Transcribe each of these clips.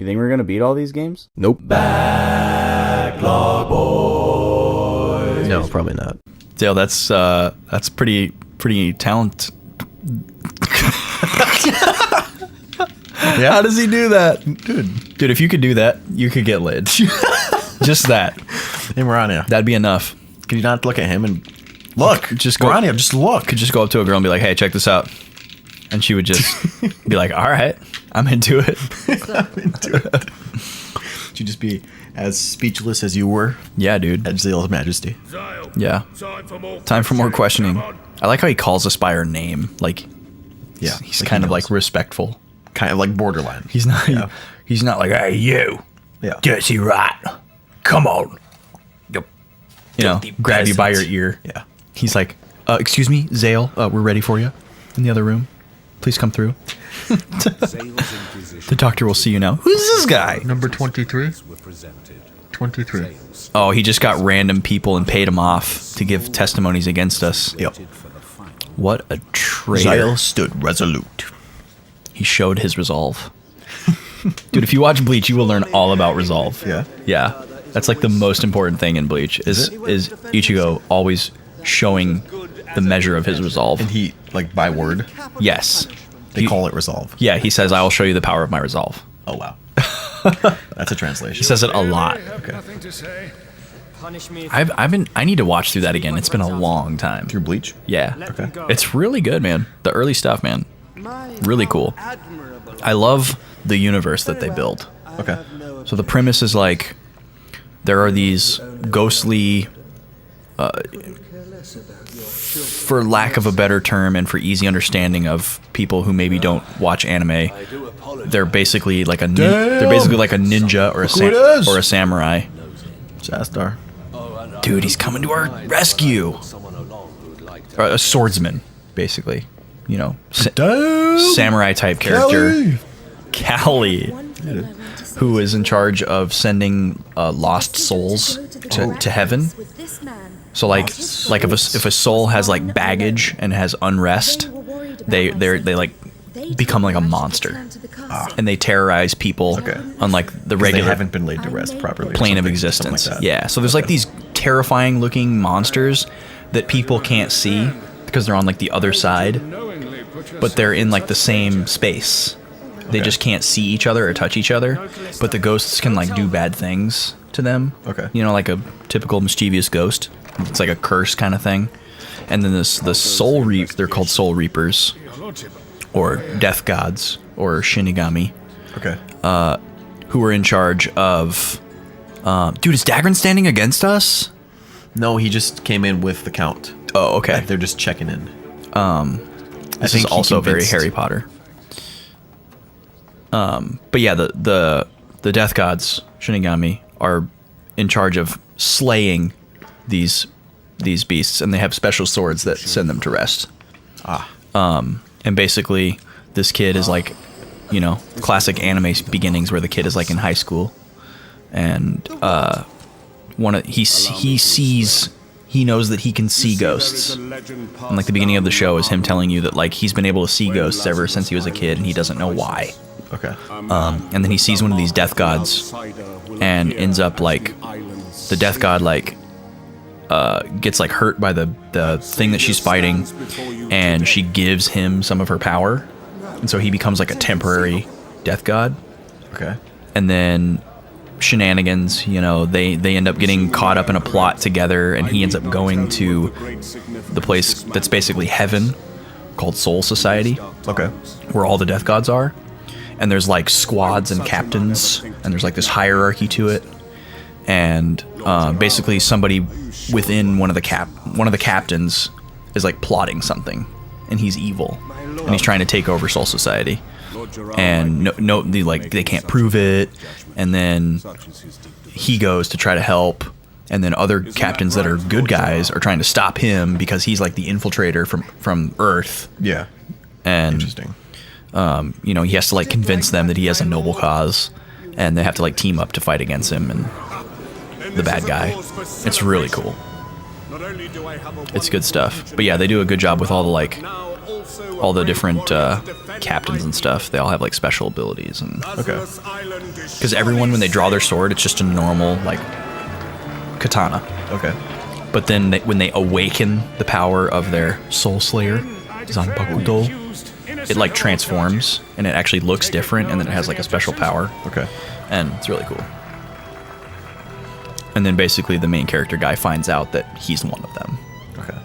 You think we're gonna beat all these games? Nope. Backlog boys. No, probably not. Dale, that's pretty talent. Yeah. How does he do that? Dude, if you could do that, you could get laid. Just that. Hey, Marania. That'd be enough. Could you not look at him and look? Just go. Marania, just look. Could just go up to a girl and be like, "Hey, check this out," and she would just be like, "All right, I'm into it." She'd just be as speechless as you were Yeah, dude. at Zale's Majesty. Yeah. Time for more questioning. I like how he calls us by our name. Like, Yeah, he's like kind he of like knows. respectful. Kind of like borderline. He's not. Yeah. He's not like, "Hey, you, Yeah. Jesse Wright, come on." You know, grab you by your ear. Yeah. He's like, "Excuse me, Zale. We're ready for you in the other room. Please come through." The doctor will see you now. Who's this guy? Number 23? 23. Oh, he just got random people and paid them off to give testimonies against us. Yep. What a traitor. Zale stood resolute. He showed his resolve. Dude, if you watch Bleach, you will learn all about resolve. Yeah? Yeah. That's like the most important thing in Bleach is Ichigo always showing the measure of his resolve. And he, like, by word, Yes. they call it resolve. Yeah, he says, "I will show you the power of my resolve." Oh, wow. That's a translation. He says it a lot. Okay. I need to watch through that again. It's been a long time. Through Bleach? Yeah. Okay. It's really good, man. The early stuff, man. Really cool. I love the universe that they build. Okay. So the premise is like there are these ghostly, for lack of a better term and for easy understanding of people who maybe don't watch anime, they're basically like a ninja or a samurai. Jastar. Dude, he's coming to our rescue. Or a swordsman, basically. You know, samurai type character. Callie, who is in charge of sending lost souls to heaven. So like if a soul has like baggage and has unrest, they like become like a monster, and they terrorize people. Okay. Unlike the They regular haven't been laid to rest properly. or plane of something existence. like that. Yeah. So there's like these terrifying looking monsters that people can't see because they're on like the other side, but they're in like the same space. They Okay. just can't see each other or touch each other, but the ghosts can like do bad things to them. Okay. You know, like a typical mischievous ghost. It's like a curse kind of thing. And then the soul they're called soul reapers or death gods or shinigami, Okay. who are in charge of dude, is Dagran standing against us? No, he just came in with the count. Oh, okay. They're just checking in. This is think he also very convinced- Harry Potter. But yeah, the death gods, Shinigami, are in charge of slaying these beasts, and they have special swords that send them to rest. And basically, this kid is like, you know, classic anime beginnings where the kid is like in high school, and he knows that he can see ghosts. And like the beginning of the show is him telling you that like he's been able to see ghosts ever since he was a kid, and he doesn't know why. Okay. And then he sees one of these death gods, and ends up like the death god like gets like hurt by the thing that she's fighting, and she gives him some of her power, and so he becomes like a temporary death god. Okay. And then shenanigans, you know, they end up getting caught up in a plot together, and he ends up going to the place that's basically heaven called Soul Society, Okay. where all the death gods are. And there's like squads and captains, and there's like this hierarchy to it. And basically somebody within one of the captains is like plotting something, and he's evil, and he's trying to take over Soul Society. And they can't prove it. And then he goes to try to help, and then other captains that are good guys are trying to stop him because he's like the infiltrator from Earth. Yeah. And Interesting. you know, he has to like convince them that he has a noble cause, and they have to like team up to fight against him and the bad guy. It's really cool. It's good stuff. But yeah, they do a good job with all the like all the different captains and stuff, they all have like special abilities, and Okay. because everyone, when they draw their sword, it's just a normal like katana. Okay. But then when they awaken the power of their Soul Slayer, Zanbakudo, it like transforms and it actually looks different, and then it has like a special power, Okay. and it's really cool. And then basically the main character guy finds out that he's one of them. Okay.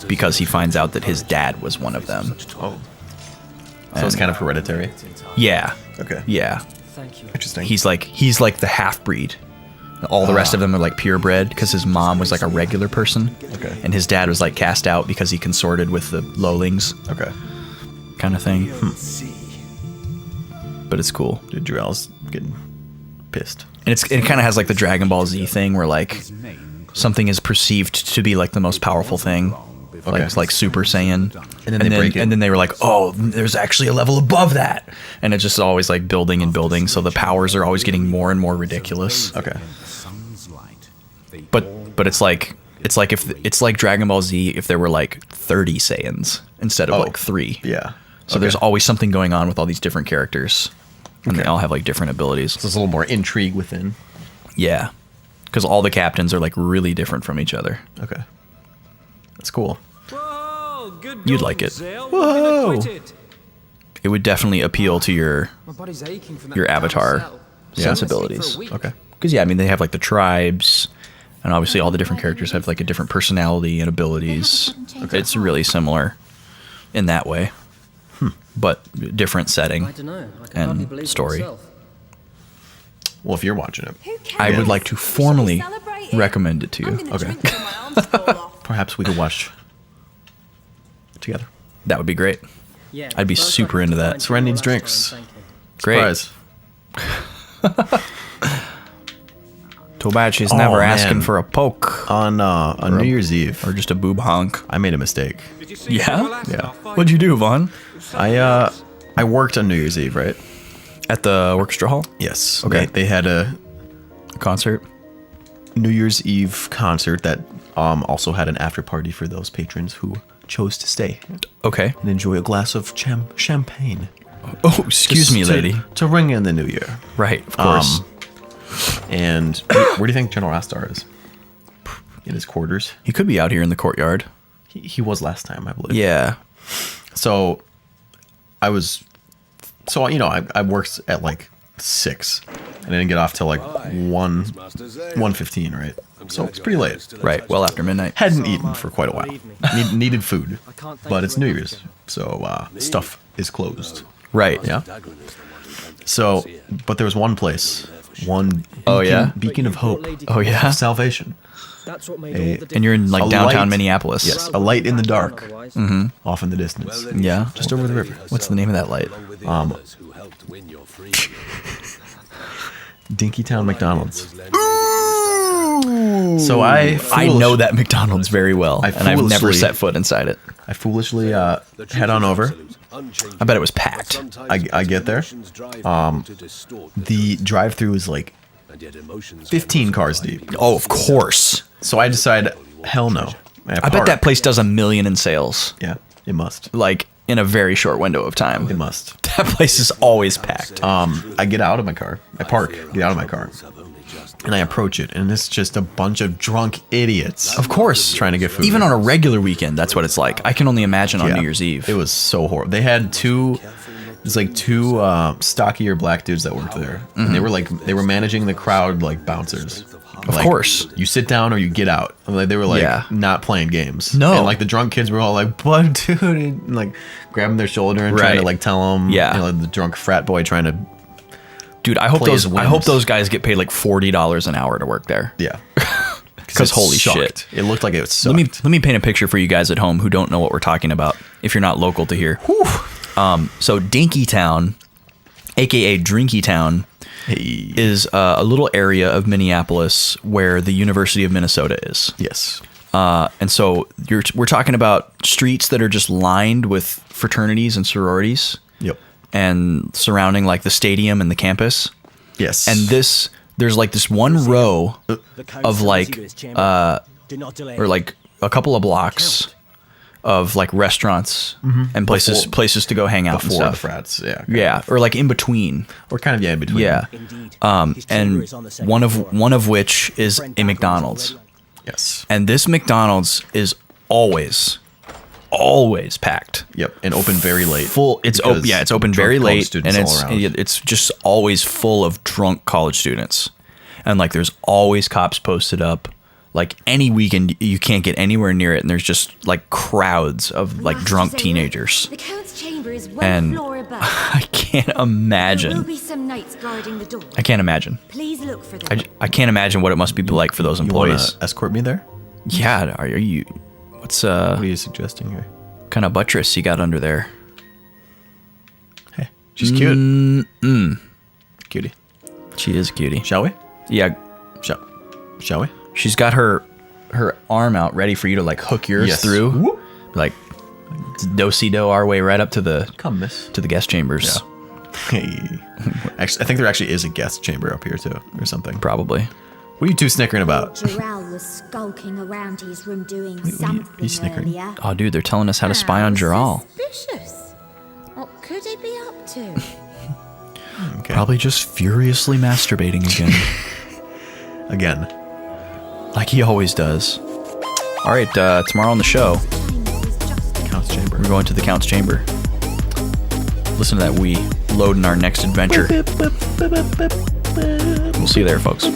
Because he finds out that his dad was one of them. Oh. So it's kind of hereditary. Yeah. Okay. Yeah. Interesting. He's like the half breed. All the rest of them are like purebred because his mom was like a regular person. Okay. And his dad was like cast out because he consorted with the lowlings, Okay. kind of thing. But it's cool. Dude, Drell's getting pissed. And it kind of has like the Dragon Ball Z thing where like something is perceived to be like the most powerful thing. Okay. Like Super Saiyan. And then they break it. And then they were like, oh, there's actually a level above that. And it's just always like building and building. So the powers are always getting more and more ridiculous. Okay. But it's like if it's like Dragon Ball Z if there were like 30 Saiyans instead of like 3. Yeah. So there's always something going on with all these different characters. And they Okay. all have like different abilities. So there's a little more intrigue within. Yeah. Because all the captains are like really different from each other. Okay. That's cool. Whoa, good You'd going, like it. Zale. Whoa. We're gonna quit it. It would definitely appeal to your My body's aching from that your damn avatar cell. sensibilities. For a week. Okay. Because yeah, I mean they have like the tribes, and obviously all the different characters have like a different personality and abilities. It's really similar in that way, but different setting. I don't know. I can And hardly believe it story. myself. Well, if you're watching it, I would like to formally recommend it to you. Okay. perhaps we could watch together. That would be great. Yeah, I'd be first I super have into to that. find Seren needs your drinks. restaurant, thank you. Great. Surprise. Too bad she's Oh, never man. asking for a poke On New Year's Eve, or just a boob honk. I made a mistake. Yeah? Yeah. What'd you do, Vaughn? I worked on New Year's Eve, right? At the orchestra hall? Yes. Okay. They had a Concert? New Year's Eve concert that also had an after party for those patrons who chose to stay Okay. and enjoy a glass of champagne. Oh, excuse me, Just lady. To ring in the new year. Right, of course. And where do you think General Astar is? In his quarters. He could be out here in the courtyard. He was last time, I believe. Yeah. So I worked at like 6 and I didn't get off till like 1:15, right? So it's pretty late. Right. Well after midnight. Hadn't eaten for quite a while. Needed food, can't thank but you it's New enough. Year's, so stuff is closed. Right. Yeah. So, but there was one place, one beacon, Oh, yeah? beacon of hope, Oh, yeah? of salvation. That's what made A- all the difference. And you're in like A downtown light. Minneapolis. Yes, a light in the dark, Otherwise. off in the distance, Yeah. just over the river. What's the name of that light? Dinky Town McDonald's. So I know that McDonald's very well, I and I've never foolishly- set foot inside it. I foolishly head on over. I bet it was packed. I get there. The drive-through is like 15 cars deep. Oh, of course. So I decide, hell no. I bet that place does $1 million in sales, Yeah, it must. like in a very short window of time. It must. That place is always packed. I get out of my car. I park, get out of my car. And I approach it, and it's just a bunch of drunk idiots. Of course. Trying to get food. Even on a regular weekend, that's what it's like. I can only imagine on Yeah. New Year's Eve. It was so horrible. They had two stockier black dudes that worked there. And they were managing the crowd like bouncers. Of course. You sit down or you get out. Like, they were like Yeah. not playing games. No. And like the drunk kids were all like, "But dude," and like grabbing their shoulder and trying to Right. like tell them. Yeah. The drunk frat boy trying to. Dude, I hope play his I hope whims. those guys get paid like $40 an hour to work there. Yeah. Because it holy sucked. shit. It looked like it sucked. Let me paint a picture for you guys at home who don't know what we're talking about if you're not local to here. So Dinky Town, aka Drinky Town, Hey. is a little area of Minneapolis where the University of Minnesota is. Yes. And so we're talking about streets that are just lined with fraternities and sororities Yep. and surrounding like the stadium and the campus. Yes. And there's like this one row of like or like a couple of blocks of like restaurants and places to go hang out and Before the stuff. frats, yeah. Yeah, or like in between. Or kind of, in between. Yeah. Indeed. His chamber And is on the second one floor. of which is Brent a Backlog's McDonald's. already on. Yes. And this McDonald's is always packed. Yep, and open very late. Full. It's open. because Yeah, it's open drunk very college late, students and all around. it's just always full of drunk college students, and like there's always cops posted up. Like any weekend, you can't get anywhere near it, and there's just like crowds of like drunk teenagers. The Count's chamber is one And floor above. I can't There will imagine. be some knights guarding the door. I can't imagine. Please look for them. I can't imagine what it must be like for those You want employees. to escort me there? Yeah, are you? What's What are you suggesting here? kind of buttress you got under there? Hey, she's cute. Cutie. She is a cutie. Shall we? Yeah, Shall we? she's got her arm out ready for you to like hook yours Yes. through. Whoop. Like do-si-do our way right up to the Come, miss. guest chambers. Hey. Actually, I think there actually is a guest chamber up here too, or something. Probably. What are you two snickering about? Jarrell was skulking around his room doing what are you something snickering? earlier. Oh, dude, they're telling us how to spy on How Jarrell. Suspicious. What could he be up to? Okay. Probably just furiously masturbating again, Again. like he always does. All right, tomorrow on the show, Count's chamber. we're going to the Count's chamber. Listen to that loading our next adventure. We'll see you there, folks.